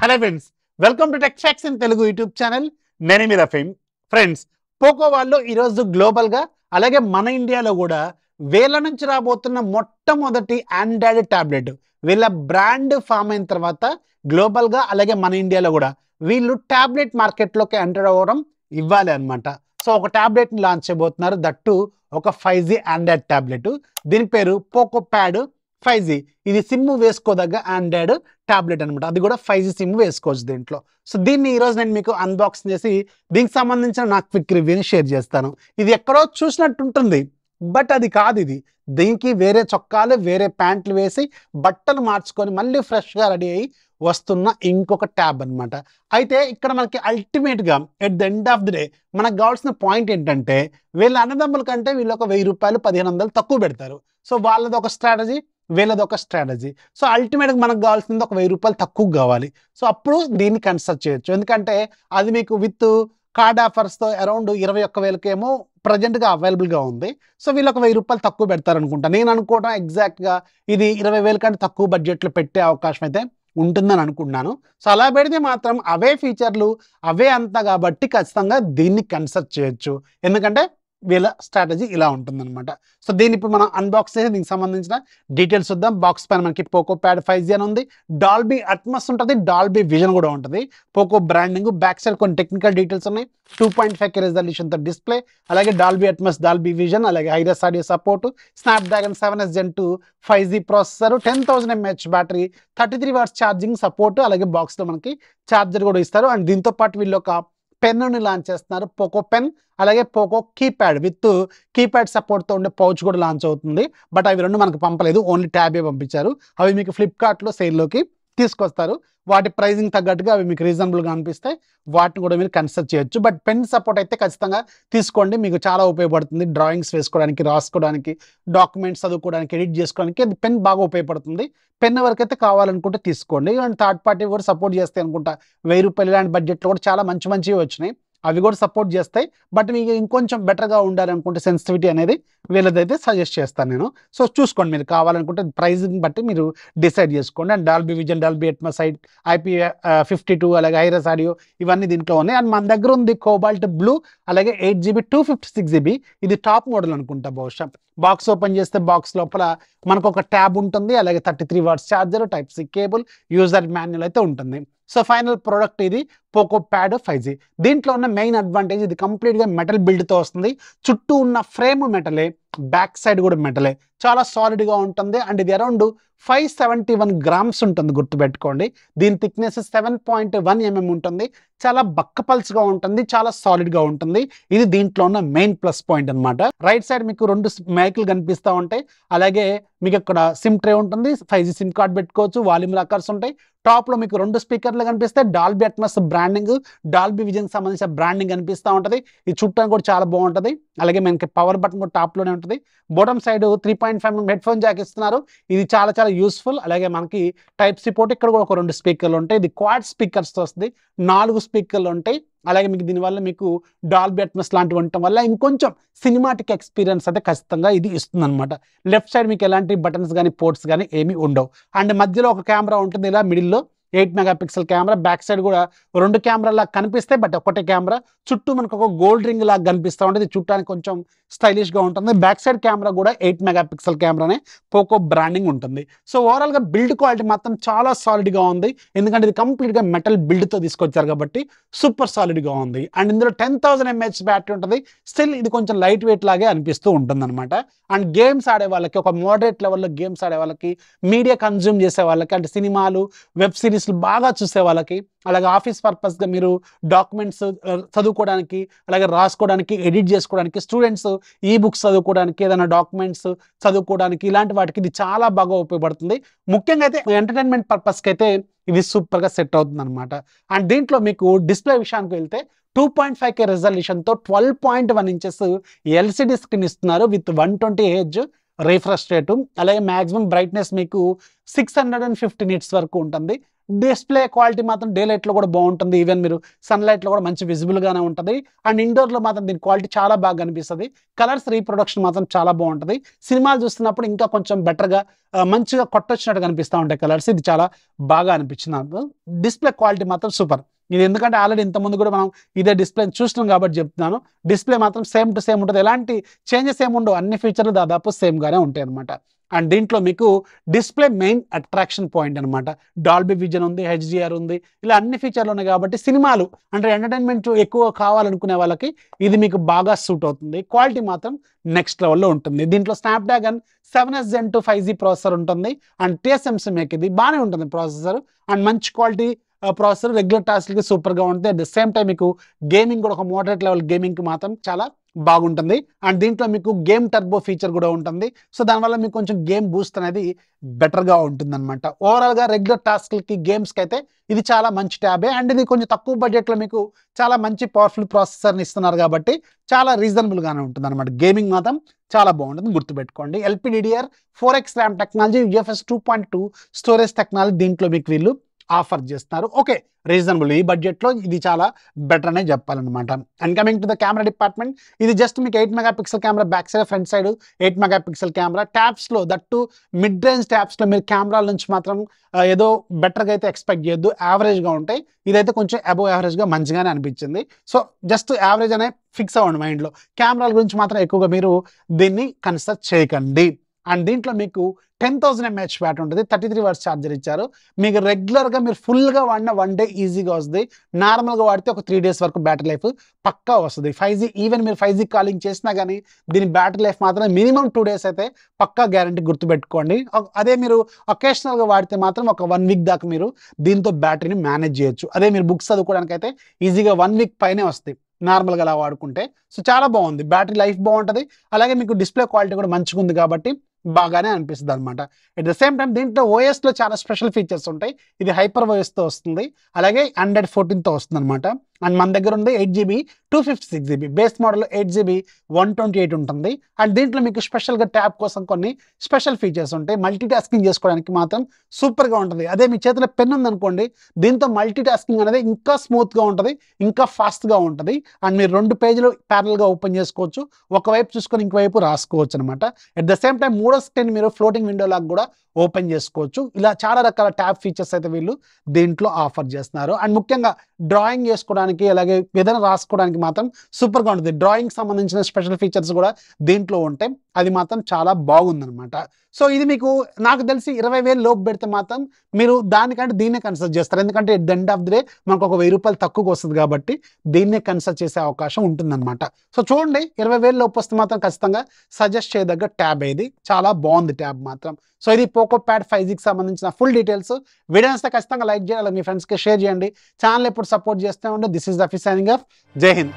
Hello friends, welcome to tech fax in Telugu YouTube channel. నేను మీ Rafeem. Friends, Poco వాళ్ళు ఈరోజు గ్లోబల్గా అలాగే మన ఇండియాలో కూడా వేల నుంచి రాబోతున్న మొట్టమొదటి ఆండ్రాయిడ్ ట్యాబ్లెట్ వీళ్ళ బ్రాండ్ ఫామ్ అయిన తర్వాత గ్లోబల్గా అలాగే మన ఇండియాలో కూడా వీళ్ళు ట్యాబ్లెట్ మార్కెట్లోకి ఎంటర్ అవ్వడం ఇవ్వాలి అనమాట. సో ఒక ట్యాబ్లెట్ని లాంచ్ చేయబోతున్నారు, దట్టు ఒక 5G ఆండ్రాయిడ్ ట్యాబ్లెట్. దీని పేరు పోకో ప్యాడ్ 5G. ఇది సిమ్ వేసుకోదగ్గ ఆండ్రాయిడ్ ట్యాబ్లెట్ అనమాట. అది కూడా 5G సిమ్ వేసుకోవచ్చు దీంట్లో. సో దీన్ని ఈరోజు నేను మీకు అన్బాక్స్ చేసి దీనికి సంబంధించిన నా క్విక్ రివ్యూని షేర్ చేస్తాను. ఇది ఎక్కడో చూసినట్టు ఉంటుంది, బట్ అది కాదు. ఇది దీనికి వేరే చొక్కాలు వేరే ప్యాంట్లు వేసి బట్టలు మార్చుకొని మళ్ళీ ఫ్రెష్గా రెడీ అయ్యి వస్తున్న ఇంకొక ట్యాబ్ అనమాట. అయితే ఇక్కడ మనకి అల్టిమేట్గా at the end of the day మనకు కావాల్సిన పాయింట్ ఏంటంటే, వీళ్ళ అన్నదమ్ముల కంటే వీళ్ళు ఒక 1000 రూపాయలు 1500 తక్కువ పెడతారు. సో వాళ్ళది ఒక స్ట్రాటజీ, వీళ్ళది ఒక స్ట్రాటజీ. సో అల్టిమేట్గా మనకు కావాల్సింది ఒక 1000 రూపాయలు తక్కువ కావాలి. సో అప్పుడు దీన్ని కన్సిడర్ చేయొచ్చు, ఎందుకంటే అది మీకు విత్ కార్డ్ ఆఫర్స్తో అరౌండ్ 21,000 ఏమో ప్రజెంట్గా అవైలబుల్గా ఉంది. సో వీళ్ళు ఒక 1000 రూపాయలు తక్కువ పెడతారనుకుంటా. నేను అనుకోవడం ఎగ్జాక్ట్గా ఇది 20,000 కంటే తక్కువ బడ్జెట్లో పెట్టే అవకాశం అయితే ఉంటుందని అనుకుంటున్నాను. సో అలా పెడితే మాత్రం అవే ఫీచర్లు అవే అంతా కాబట్టి ఖచ్చితంగా దీన్ని కన్సిడర్ చేయొచ్చు, ఎందుకంటే వీళ్ళ స్ట్రాటజీ ఇలా ఉంటుందన్నమాట. సో దీన్ని ఇప్పుడు మనం అన్బాక్స్ చేసి దీనికి సంబంధించిన డీటెయిల్స్ చూద్దాం. బాక్స్ పైన మనకి పోకో ప్యాడ్ 5G అని ఉంది, డాల్బీ అట్మస్ ఉంటుంది, డాల్బీ విజన్ కూడా ఉంటుంది, పోకో బ్రాండింగ్. బ్యాక్ సైడ్ కొన్ని టెక్నికల్ డీటెయిల్స్ ఉన్నాయి. 2.5K రెజల్యూషన్తో డిస్ప్లే, అలాగే డాల్బీ అట్మస్, డాల్బీ విజన్, అలాగే hi-res audio support, snapdragon 7S Gen 2 5G processor, 10,000 mAh battery, 33 watts charging support, అలాగే బాక్స్లో మనకి ఛార్జర్ కూడా ఇస్తారు. అండ్ దీంతో పాటు వీళ్ళు ఒక పెన్నుని లాంచ్ చేస్తున్నారు, పోకో పెన్. అలాగే పోకో కీప్యాడ్ విత్ కీప్యాడ్ సపోర్ట్తో ఉండే పౌచ్ కూడా లాంచ్ అవుతుంది. బట్ అవి రెండు మనకు పంపలేదు, ఓన్లీ ట్యాబే పంపించారు. అవి మీకు ఫ్లిప్కార్ట్లో సేల్లోకి తీసుకొస్తారు. వాటి ప్రైజింగ్ తగ్గట్టుగా అవి మీకు రీజనబుల్గా అనిపిస్తే వాటిని కూడా మీరు కన్సిడర్ చేయొచ్చు. బట్ పెన్ సపోర్ట్ అయితే ఖచ్చితంగా తీసుకోండి, మీకు చాలా ఉపయోగపడుతుంది. డ్రాయింగ్స్ వేసుకోవడానికి, రాసుకోవడానికి, డాక్యుమెంట్స్ చదువుకోవడానికి, ఎడిట్ చేసుకోవడానికి అది పెన్ బాగా ఉపయోగపడుతుంది. పెన్ ఎవరికైతే కావాలనుకుంటే తీసుకోండి. అండ్ థర్డ్ పార్టీ కూడా సపోర్ట్ చేస్తే అనుకుంటా 1000 రూపాయలు ఇలాంటి బడ్జెట్లో కూడా చాలా మంచివి వచ్చినాయి, అవి కూడా సపోర్ట్ చేస్తాయి. బట్ మీకు ఇంకొంచెం బెటర్గా ఉండాలనుకుంటే సెన్సిటివిటీ అనేది వీళ్ళదైతే సజెస్ట్ చేస్తాను నేను. సో చూసుకోండి, మీరు కావాలనుకుంటే ప్రైజింగ్ బట్టి మీరు డిసైడ్ చేసుకోండి. And Dolby vision, Dolby Atmos, IP52, అలాగే హైరస్ ఆడియో ఇవన్నీ దీంట్లో ఉన్నాయి. అండ్ మన దగ్గర ఉంది కోబాల్ట్ బ్లూ, అలాగే 8GB 256GB. ఇది టాప్ మోడల్ అనుకుంటా బహుశా. బాక్స్ ఓపెన్ చేస్తే బాక్స్ లోపల మనకు ఒక ట్యాబ్ ఉంటుంది, అలాగే 33 watts charger, Type-C cable, user manual అయితే ఉంటుంది. సో ఫైనల్ ప్రోడక్ట్ ఇది పోకో ప్యాడ్ 5G. దీంట్లో ఉన్న మెయిన్ అడ్వాంటేజ్, ఇది కంప్లీట్గా మెటల్ బిల్డ్తో వస్తుంది. చుట్టూ ఉన్న ఫ్రేమ్ మెటలే, బ్యాక్ సైడ్ కూడా మెటలే, చాలా సాలిడ్గా ఉంటుంది. అండ్ ఇది అరౌండ్ 571 గ్రామ్స్ ఉంటుంది, గుర్తుపెట్టుకోండి. దీని థిక్నెస్ 7.1 mm ఉంటుంది, చాలా బక్కపల్స్గా ఉంటుంది, చాలా సాలిడ్గా ఉంటుంది. ఇది దీంట్లో ఉన్న మెయిన్ ప్లస్ పాయింట్ అనమాట. రైట్ సైడ్ మీకు 2 మైకులు కనిపిస్తూ ఉంటాయి, అలాగే మీకు ఇక్కడ సిమ్ ట్రే ఉంటుంది, 5G సిమ్ కార్డ్ పెట్టుకోవచ్చు, వాల్యూమ్ లాకర్స్ ఉంటాయి. టాప్లో మీకు 2 స్పీకర్లు కనిపిస్తాయి, డాల్బీ అట్మస్ బ్రాండింగ్, డాల్బీ విజన్కి సంబంధించిన బ్రాండింగ్ కనిపిస్తూ ఉంటుంది. ఇది చూడటానికి కూడా చాలా బాగుంటుంది. అలాగే మనకి పవర్ బటన్ కూడా టాప్లోనే ఉంటుంది. Bottom side 3.5 mm head phone Jack ఇస్తున్నారు, ఇది చాలా యూస్ఫుల్. అలాగే మనకి Type-C పోర్ట్, ఇక్కడ కూడా ఒక 2 స్పీకర్లు ఉంటాయి. ఇది క్వాడ్ స్పీకర్స్తో వస్తుంది, 4 స్పీకర్లు ఉంటాయి. అలాగే మీకు దీనివల్ల మీకు డాల్బీ అట్మస్ లాంటివి ఉండటం వల్ల ఇంకొంచెం సినిమాటిక్ ఎక్స్పీరియన్స్ అయితే ఖచ్చితంగా ఇది ఇస్తుంది అనమాట. లెఫ్ట్ సైడ్ మీకు ఎలాంటి బటన్స్ కానీ పోర్ట్స్ కానీ ఏమీ ఉండవు. అండ్ మధ్యలో ఒక కెమెరా ఉంటుంది, ఇలా మిడిల్లో 8 మెగాపిక్సెల్ కెమెరా. బ్యాక్ సైడ్ కూడా 2 కెమెరాలా కనిపిస్తాయి, బట్ ఒకటే కెమెరా. చుట్టూ మనకు ఒక గోల్డ్ రింగ్ లాగా కనిపిస్తూ ఉంటుంది, చూడటానికి కొంచెం స్టైలిష్గా ఉంటుంది. బ్యాక్ సైడ్ కెమెరా కూడా 8 మెగాపిక్సెల్ కెమెరానే, పోకో బ్రాండింగ్ ఉంటుంది. సో ఓవరాల్గా బిల్డ్ క్వాలిటీ మాత్రం చాలా సాలిడ్గా ఉంది, ఎందుకంటే ఇది కంప్లీట్గా మెటల్ బిల్డ్తో తీసుకొచ్చారు కాబట్టి సూపర్ సాలిడ్గా ఉంది. అండ్ ఇందులో 10,000 mAh బ్యాటరీ ఉంటుంది. స్టిల్ ఇది కొంచెం లైట్ వెయిట్ లాగే అనిపిస్తూ ఉంటుంది అనమాట. అండ్ గేమ్స్ ఆడే వాళ్ళకి, ఒక మోడరేట్ లెవెల్లో గేమ్స్ ఆడే వాళ్ళకి, మీడియా కన్జ్యూమ్ చేసే వాళ్ళకి, అంటే సినిమాలు, వెబ్ సిరీస్లు బాగా చూసే వాళ్ళకి, అలాగే ఆఫీస్ పర్పస్గా మీరు డాక్యుమెంట్స్ చదువుకోవడానికి, అలాగే రాసుకోవడానికి, ఎడిట్ చేసుకోవడానికి, స్టూడెంట్స్ ఈ బుక్స్ చదువుకోవడానికి, ఏదైనా డాక్యుమెంట్స్ చదువుకోవడానికి, ఇలాంటి వాటికి ఇది చాలా బాగా ఉపయోగపడుతుంది. ముఖ్యంగా అయితే ఎంటర్టైన్మెంట్ పర్పస్కి అయితే ఇది సూపర్గా సెట్ అవుతుంది అనమాట. అండ్ దీంట్లో మీకు డిస్ప్లే విషయానికి వెళ్తే 2.5K రెజల్యూషన్తో 12.1 inches LCD స్క్రీన్ ఇస్తున్నారు విత్ 120Hz రిఫ్రెష్ రేటు, అలాగే మాక్సిమం బ్రైట్నెస్ మీకు 650 నిట్స్ వరకు ఉంటుంది. డిస్ప్లే క్వాలిటీ మాత్రం డే లైట్లో కూడా బాగుంటుంది, ఈవెన్ మీరు సన్లైట్లో కూడా మంచి విజిబుల్గానే ఉంటుంది. అండ్ ఇండోర్లో మాత్రం దీని క్వాలిటీ చాలా బాగా కనిపిస్తుంది. కలర్స్ రీప్రొడక్షన్ మాత్రం చాలా బాగుంటుంది. సినిమాలు చూస్తున్నప్పుడు ఇంకా కొంచెం బెటర్గా మంచిగా కొట్టొచ్చినట్టు కనిపిస్తూ ఉంటాయి కలర్స్. ఇది చాలా బాగా అనిపించింది నాకు. డిస్ప్లే క్వాలిటీ మాత్రం సూపర్. ఇది ఎందుకంటే ఆల్రెడీ ఇంతకుముందు కూడా మనం ఇదే డిస్ప్లే చూస్తున్నాం కాబట్టి చెప్తున్నాను. డిస్ప్లే మాత్రం సేమ్ టు సేమ్ ఉంటుంది, ఎలాంటి చేంజెస్ ఏమి ఉండవు, అన్ని ఫీచర్లు దాదాపు సేమ్గానే ఉంటాయి అనమాట. అండ్ దీంట్లో మీకు డిస్ప్లే మెయిన్ అట్రాక్షన్ పాయింట్ అనమాట. డాల్బీ విజన్ ఉంది, హెచ్డిఆర్ ఉంది, ఇలా అన్ని ఫీచర్లు ఉన్నాయి కాబట్టి సినిమాలు అంటే ఎంటర్టైన్మెంట్ ఎక్కువ కావాలనుకునే వాళ్ళకి ఇది మీకు బాగా సూట్ అవుతుంది. క్వాలిటీ మాత్రం నెక్స్ట్ లెవెల్లో ఉంటుంది. దీంట్లో Snapdragon 7S Gen 2 5G processor ఉంటుంది. అండ్ TSMC మేక్ ఇది బాగానే ఉంటుంది ప్రాసెసర్. అండ్ మంచి క్వాలిటీ ప్రాసెసర్, రెగ్యులర్ టాస్క్కి సూపర్గా ఉంటుంది. అట్ ద సేమ్ టైం మీకు గేమింగ్ కూడా ఒక మోడరేట్ లెవెల్ గేమింగ్కి మాత్రం చాలా బాగుంటుంది. అండ్ దీంట్లో మీకు గేమ్ టర్బో ఫీచర్ కూడా ఉంటుంది. సో దానివల్ల మీకు కొంచెం గేమ్ బూస్ట్ అనేది బెటర్గా ఉంటుంది అనమాట. ఓవరాల్గా రెగ్యులర్ టాస్క్లకి గేమ్స్కి అయితే ఇది చాలా మంచి ట్యాబే. అండ్ ఇది కొంచెం తక్కువ బడ్జెట్లో మీకు చాలా మంచి పవర్ఫుల్ ప్రాసెసర్ని ఇస్తున్నారు కాబట్టి చాలా రీజనబుల్గానే ఉంటుంది అనమాట. గేమింగ్ మాత్రం చాలా బాగుంటుంది, గుర్తుపెట్టుకోండి. LPDDR 4X RAM technology, UFS 2.2 storage technology దీంట్లో మీకు వీళ్ళు ఆఫర్ చేస్తున్నారు. ఓకే, రీజనబుల్, ఈ బడ్జెట్లో ఇది చాలా బెటర్ అనే చెప్పాలన్నమాట. And coming to the camera department, ఇది జస్ట్ మీకు 8 megapixel camera, back side front side 8 megapixel camera. ట్యాబ్స్లో దట్టు మిడ్ రేంజ్ ట్యాబ్స్లో మీరు కెమెరాల నుంచి మాత్రం ఏదో బెటర్గా అయితే ఎక్స్పెక్ట్ చేయొద్దు, యావరేజ్గా ఉంటాయి. ఇదైతే కొంచెం అబోవ్ యావరేజ్గా మంచిగానే అనిపించింది. సో జస్ట్ యావరేజ్ అనే ఫిక్స్ అవ్వండి మైండ్లో, కెమెరాల గురించి మాత్రం ఎక్కువగా మీరు దీన్ని కన్సిడర్ చేయకండి. అండ్ దీంట్లో మీకు 10,000 mAh బ్యాటరీ ఉంటుంది, 33 వాట్స్ ఛార్జర్ ఇచ్చారు. మీకు రెగ్యులర్గా మీరు ఫుల్గా వాడిన 1 డే ఈజీగా వస్తుంది. నార్మల్గా వాడితే ఒక 3 days వరకు బ్యాటరీ లైఫ్ పక్కా వస్తుంది. 5G ఈవెన్ మీరు 5G కాలింగ్ చేసినా కానీ దీని బ్యాటరీ లైఫ్ మాత్రం మినిమం 2 days అయితే పక్కా గ్యారంటీ, గుర్తుపెట్టుకోండి. అదే మీరు ఒకేషనల్గా వాడితే మాత్రం ఒక 1 week దాకా మీరు దీంతో బ్యాటరీని మేనేజ్ చేయొచ్చు. అదే మీరు బుక్స్ చదువుకోవడానికి అయితే ఈజీగా 1 week పైనే వస్తాయి నార్మల్గా అలా వాడుకుంటే. సో చాలా బాగుంది, బ్యాటరీ లైఫ్ బాగుంటుంది. అలాగే మీకు డిస్ప్లే క్వాలిటీ కూడా మంచిగా ఉంది కాబట్టి బాగానే అనిపిస్తుంది అనమాట. అట్ ద సేమ్ టైం దీంట్లో ఓఎస్లో చాలా స్పెషల్ ఫీచర్స్ ఉంటాయి. ఇది హైపర్ ఓఎస్తో వస్తుంది, అలాగే Android 14తో వస్తుంది అనమాట. అండ్ మన దగ్గర ఉంది 8GB 256GB, base model 8GB 128 ఉంటుంది. అండ్ దీంట్లో మీకు స్పెషల్గా ట్యాబ్ కోసం కొన్ని స్పెషల్ ఫీచర్స్ ఉంటాయి. మల్టీ టాస్కింగ్ చేసుకోవడానికి మాత్రం సూపర్గా ఉంటుంది. అదే మీ చేతిలో పెన్ ఉందనుకోండి, దీంతో మల్టీ టాస్కింగ్ అనేది ఇంకా స్మూత్గా ఉంటుంది, ఇంకా ఫాస్ట్గా ఉంటుంది. అండ్ మీరు 2 పేజీలు ప్యారల్గా ఓపెన్ చేసుకోవచ్చు, ఒకవైపు చూసుకొని ఇంకోవైపు రాసుకోవచ్చు అనమాట. అట్ ద సేమ్ టైం మూడో స్క్రీన్ మీరు ఫ్లోటింగ్ విండో లాగా కూడా ఓపెన్ చేసుకోవచ్చు. ఇలా చాలా రకాల ట్యాబ్ ఫీచర్స్ అయితే వీళ్ళు దీంట్లో ఆఫర్ చేస్తున్నారు. అండ్ ముఖ్యంగా డ్రాయింగ్ చేసుకోవడానికి, అలాగే ఏదైనా రాసుకోవడానికి మాత్రం సూపర్గా ఉంటుంది. డ్రాయింగ్ సంబంధించిన స్పెషల్ ఫీచర్స్ కూడా దీంట్లో ఉంటాయి, అది మాత్రం చాలా బాగుందనమాట. సో ఇది మీకు నాకు తెలిసి 20,000 లోపు పెడితే మాత్రం మీరు దానికంటే దీన్నే కన్సిడర్ చేస్తారు. ఎందుకంటే at the end of the day మనకు ఒక 1000 రూపాయలు తక్కువకి వస్తుంది కాబట్టి దీన్నే కన్సిడర్ చేసే అవకాశం ఉంటుందన్నమాట. సో చూడండి, 20,000 లోపు వస్తే మాత్రం ఖచ్చితంగా సజెస్ట్ చేయదగ్గ ట్యాబ్ ఇది, చాలా బాగుంది ట్యాబ్ మాత్రం. సో ఇది పోకో ప్యాడ్ 5Gకి సంబంధించిన ఫుల్ డీటెయిల్స్. వీడియో వస్తే ఖచ్చితంగా లైక్ చేయాలి, మీ ఫ్రెండ్స్కి షేర్ చేయండి. ఛానల్ ఎప్పుడు సపోర్ట్ చేస్తూ ఉండే. This is the signing off. జై హింద్.